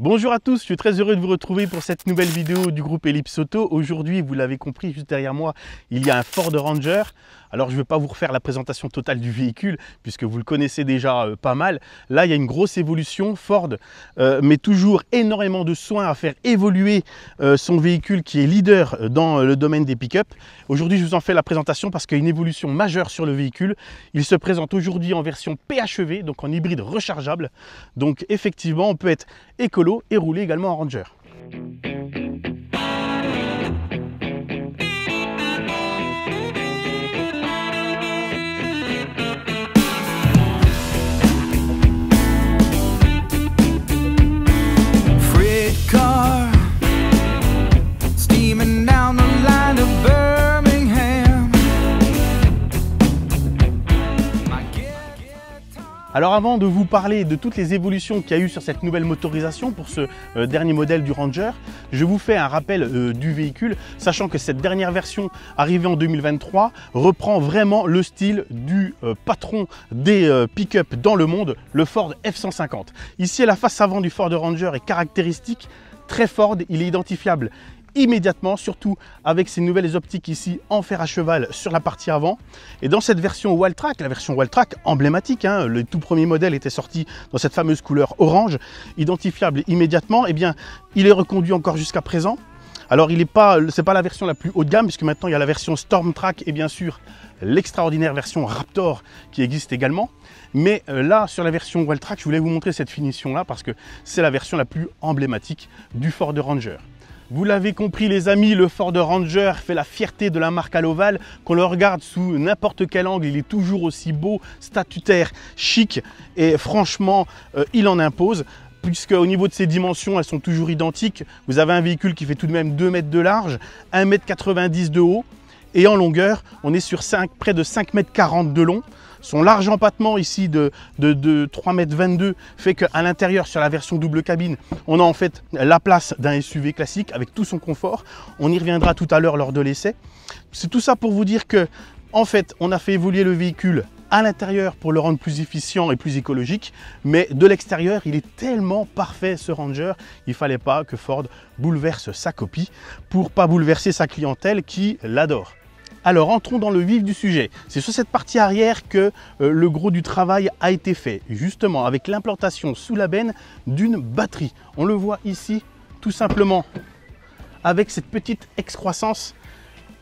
Bonjour à tous, je suis très heureux de vous retrouver pour cette nouvelle vidéo du groupe Ellipse Auto. Aujourd'hui, vous l'avez compris, juste derrière moi, il y a un Ford Ranger. Alors, je ne vais pas vous refaire la présentation totale du véhicule, puisque vous le connaissez déjà pas mal. Là, il y a une grosse évolution. Ford met toujours énormément de soin à faire évoluer son véhicule qui est leader dans le domaine des pick-up. Aujourd'hui, je vous en fais la présentation parce qu'il y a une évolution majeure sur le véhicule. Il se présente aujourd'hui en version PHEV, donc en hybride rechargeable. Donc, effectivement, on peut être écolo et rouler également en Ranger. Alors avant de vous parler de toutes les évolutions qu'il y a eu sur cette nouvelle motorisation pour ce dernier modèle du Ranger, je vous fais un rappel du véhicule, sachant que cette dernière version arrivée en 2023 reprend vraiment le style du patron des pick-up dans le monde, le Ford F-150. Ici, la face avant du Ford Ranger est caractéristique, très Ford, il est identifiable immédiatement, surtout avec ces nouvelles optiques ici en fer à cheval sur la partie avant. Et dans cette version Walltrack, la version Walltrack emblématique, le tout premier modèle était sorti dans cette fameuse couleur orange, identifiable immédiatement, et bien il est reconduit encore jusqu'à présent. Alors c'est pas la version la plus haut de gamme, puisque maintenant il y a la version Stormtrack et bien sûr l'extraordinaire version Raptor qui existe également. Mais là, sur la version Walltrack, je voulais vous montrer cette finition là parce que c'est la version la plus emblématique du Ford Ranger. Vous l'avez compris les amis, le Ford Ranger fait la fierté de la marque à l'ovale. Qu'on le regarde sous n'importe quel angle, il est toujours aussi beau, statutaire, chic et franchement, il en impose. Puisque au niveau de ses dimensions, elles sont toujours identiques. Vous avez un véhicule qui fait tout de même 2 mètres de large, 1,90 m de haut. Et en longueur, on est sur près de 5,40 m de long. Son large empattement ici de 3,22 m fait qu'à l'intérieur, sur la version double cabine, on a en fait la place d'un SUV classique avec tout son confort. On y reviendra tout à l'heure lors de l'essai. C'est tout ça pour vous dire que, en fait, on a fait évoluer le véhicule à l'intérieur pour le rendre plus efficient et plus écologique, mais de l'extérieur, il est tellement parfait ce Ranger, il ne fallait pas que Ford bouleverse sa copie pour ne pas bouleverser sa clientèle qui l'adore. Alors entrons dans le vif du sujet. C'est sur cette partie arrière que le gros du travail a été fait, justement avec l'implantation sous la benne d'une batterie. On le voit ici tout simplement avec cette petite excroissance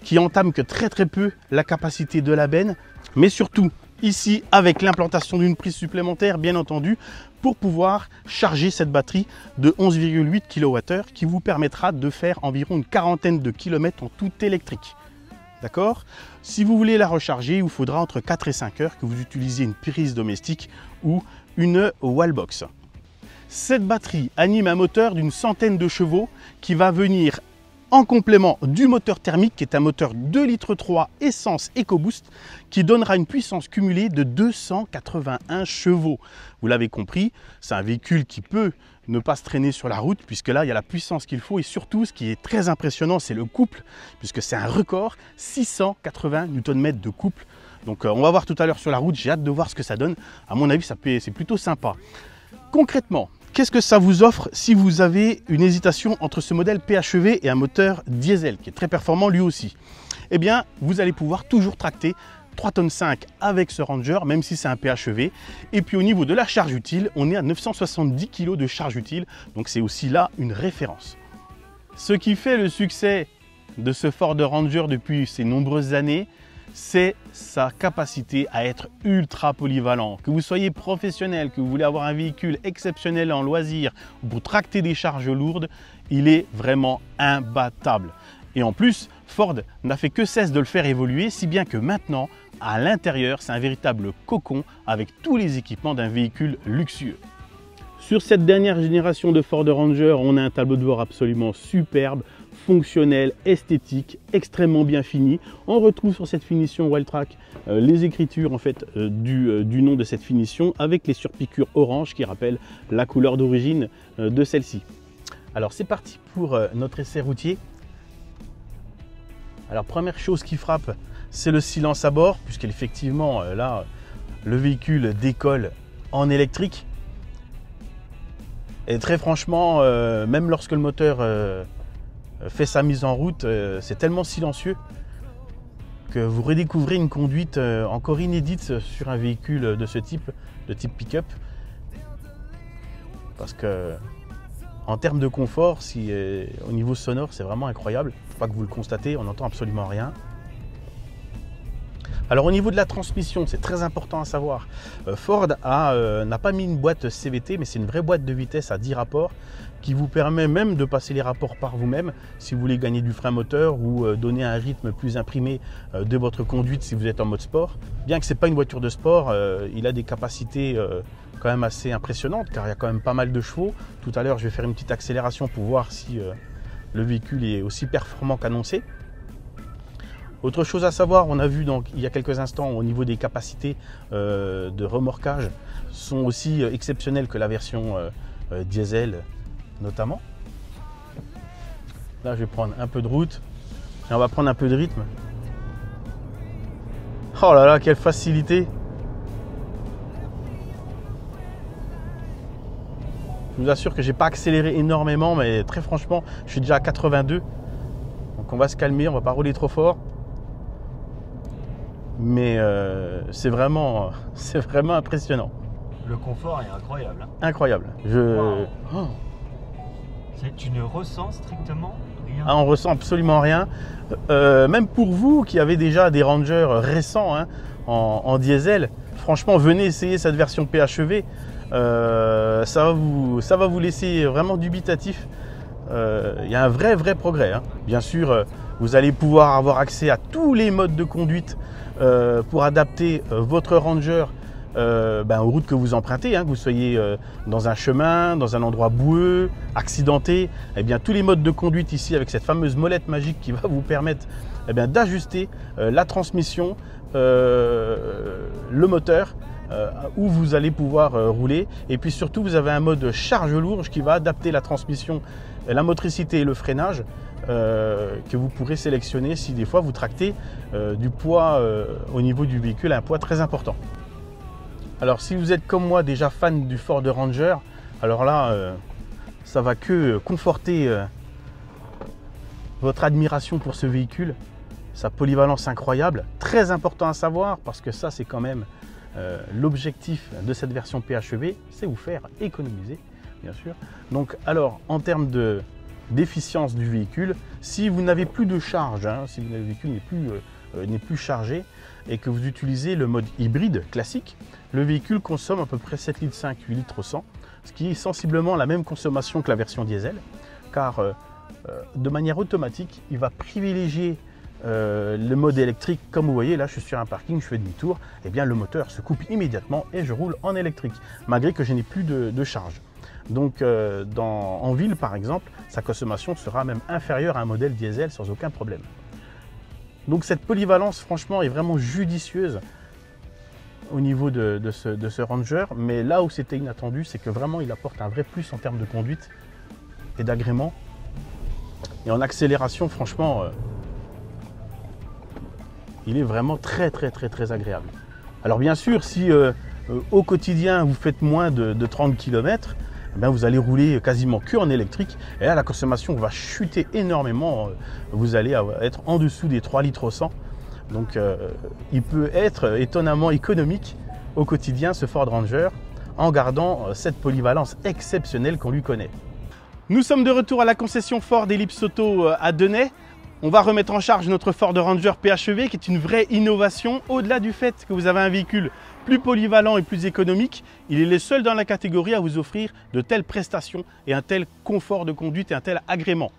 qui entame que très peu la capacité de la benne, mais surtout ici avec l'implantation d'une prise supplémentaire bien entendu pour pouvoir charger cette batterie de 11,8 kWh qui vous permettra de faire environ une quarantaine de kilomètres en tout électrique. D'accord? Si vous voulez la recharger, il vous faudra entre 4 et 5 heures que vous utilisiez une prise domestique ou une wallbox. Cette batterie anime un moteur d'une centaine de chevaux qui va venir en complément du moteur thermique qui est un moteur 2,3 litres essence EcoBoost qui donnera une puissance cumulée de 281 chevaux. Vous l'avez compris, c'est un véhicule qui peut ne pas se traîner sur la route puisque là il y a la puissance qu'il faut et surtout ce qui est très impressionnant c'est le couple puisque c'est un record, 680 Nm de couple. Donc on va voir tout à l'heure sur la route, j'ai hâte de voir ce que ça donne. À mon avis c'est plutôt sympa. Concrètement, qu'est-ce que ça vous offre si vous avez une hésitation entre ce modèle PHEV et un moteur diesel qui est très performant lui aussi? Eh bien, vous allez pouvoir toujours tracter 3,5 tonnes avec ce Ranger, même si c'est un PHEV. Et puis au niveau de la charge utile, on est à 970 kg de charge utile, donc c'est aussi là une référence. Ce qui fait le succès de ce Ford Ranger depuis ces nombreuses années, c'est sa capacité à être ultra polyvalent. Que vous soyez professionnel, que vous voulez avoir un véhicule exceptionnel en loisir ou pour tracter des charges lourdes, il est vraiment imbattable. Et en plus, Ford n'a fait que cesse de le faire évoluer, si bien que maintenant, à l'intérieur, c'est un véritable cocon avec tous les équipements d'un véhicule luxueux. Sur cette dernière génération de Ford Ranger, on a un tableau de bord absolument superbe, fonctionnel, esthétique, extrêmement bien fini. On retrouve sur cette finition Walltrack les écritures en fait, du nom de cette finition avec les surpiqûres orange qui rappellent la couleur d'origine de celle-ci. Alors c'est parti pour notre essai routier. Alors première chose qui frappe, c'est le silence à bord, puisqu'effectivement là, le véhicule décolle en électrique. Et très franchement, même lorsque le moteur fait sa mise en route, c'est tellement silencieux que vous redécouvrez une conduite encore inédite sur un véhicule de ce type, de type pick-up. Parce que en termes de confort, au niveau sonore, c'est vraiment incroyable. Il ne faut pas que vous le constatez, on n'entend absolument rien. Alors au niveau de la transmission, c'est très important à savoir. Ford n'a pas mis une boîte CVT, mais c'est une vraie boîte de vitesse à 10 rapports qui vous permet même de passer les rapports par vous-même si vous voulez gagner du frein moteur ou donner un rythme plus imprimé de votre conduite si vous êtes en mode sport. Bien que ce n'est pas une voiture de sport, il a des capacités quand même assez impressionnantes car il y a quand même pas mal de chevaux. Tout à l'heure, je vais faire une petite accélération pour voir si le véhicule est aussi performant qu'annoncé. Autre chose à savoir, on a vu donc, il y a quelques instants au niveau des capacités de remorquage sont aussi exceptionnelles que la version diesel notamment. Là je vais prendre un peu de route et on va prendre un peu de rythme. Oh là là, quelle facilité! Je vous assure que j'ai pas accéléré énormément, mais très franchement, je suis déjà à 82. Donc on va se calmer, on va pas rouler trop fort. Mais c'est vraiment impressionnant. Le confort est incroyable. Hein. Incroyable. Wow. Oh. Tu ne ressens strictement rien. Ah, on ressent absolument rien. Même pour vous qui avez déjà des Rangers récents hein, en diesel, franchement, venez essayer cette version PHEV. Ça va vous laisser vraiment dubitatif. Il y a un vrai progrès. Hein. Bien sûr, vous allez pouvoir avoir accès à tous les modes de conduite pour adapter votre Ranger aux routes que vous empruntez, hein, que vous soyez dans un chemin, dans un endroit boueux, accidenté. Eh bien, tous les modes de conduite ici avec cette fameuse molette magique qui va vous permettre d'ajuster la transmission, le moteur, où vous allez pouvoir rouler. Et puis surtout, vous avez un mode charge lourde qui va adapter la transmission, la motricité et le freinage que vous pourrez sélectionner si des fois vous tractez du poids au niveau du véhicule, un poids très important. Alors si vous êtes comme moi déjà fan du Ford Ranger, alors là ça va que conforter votre admiration pour ce véhicule, sa polyvalence incroyable, très important à savoir parce que ça c'est quand même l'objectif de cette version PHEV, c'est vous faire économiser bien sûr. Donc alors en termes d'efficience du véhicule, si vous n'avez plus de charge, hein, si le véhicule n'est plus chargé et que vous utilisez le mode hybride classique, le véhicule consomme à peu près 7,5 litres, 8 litres au 100, ce qui est sensiblement la même consommation que la version diesel, car de manière automatique, il va privilégier le mode électrique. Comme vous voyez, là je suis sur un parking, je fais demi-tour, et bien le moteur se coupe immédiatement et je roule en électrique, malgré que je n'ai plus de charge. Donc en ville par exemple, sa consommation sera même inférieure à un modèle diesel sans aucun problème. Donc cette polyvalence franchement est vraiment judicieuse au niveau de ce Ranger, mais là où c'était inattendu, c'est que vraiment il apporte un vrai plus en termes de conduite et d'agrément. Et en accélération, franchement, il est vraiment très agréable. Alors bien sûr, si au quotidien vous faites moins de 30 km, vous allez rouler quasiment que en électrique et là la consommation va chuter énormément, vous allez être en dessous des 3 litres au 100. Donc il peut être étonnamment économique au quotidien ce Ford Ranger en gardant cette polyvalence exceptionnelle qu'on lui connaît. Nous sommes de retour à la concession Ford Ellipse Auto à Denay. On va remettre en charge notre Ford Ranger PHEV qui est une vraie innovation. Au-delà du fait que vous avez un véhicule plus polyvalent et plus économique, il est le seul dans la catégorie à vous offrir de telles prestations et un tel confort de conduite et un tel agrément.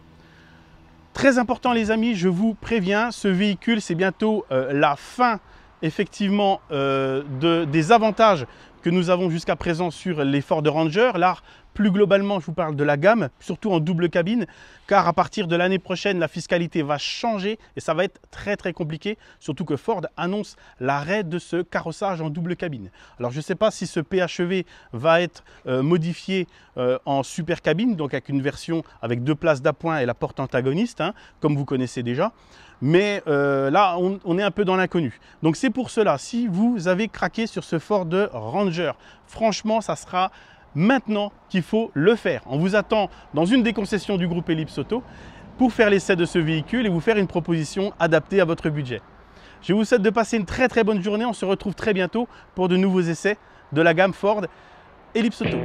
Très important les amis, je vous préviens, ce véhicule c'est bientôt la fin effectivement des avantages que nous avons jusqu'à présent sur les Ford Ranger. Là, plus globalement, je vous parle de la gamme, surtout en double cabine, car à partir de l'année prochaine, la fiscalité va changer et ça va être très compliqué, surtout que Ford annonce l'arrêt de ce carrossage en double cabine. Alors, je ne sais pas si ce PHEV va être modifié en super cabine, donc avec une version avec 2 places d'appoint et la porte antagoniste, hein, comme vous connaissez déjà. Mais là, on est un peu dans l'inconnu. Donc c'est pour cela, si vous avez craqué sur ce Ford Ranger, franchement, ça sera maintenant qu'il faut le faire. On vous attend dans une des concessions du groupe Ellipse Auto pour faire l'essai de ce véhicule et vous faire une proposition adaptée à votre budget. Je vous souhaite de passer une très bonne journée. On se retrouve très bientôt pour de nouveaux essais de la gamme Ford Ellipse Auto.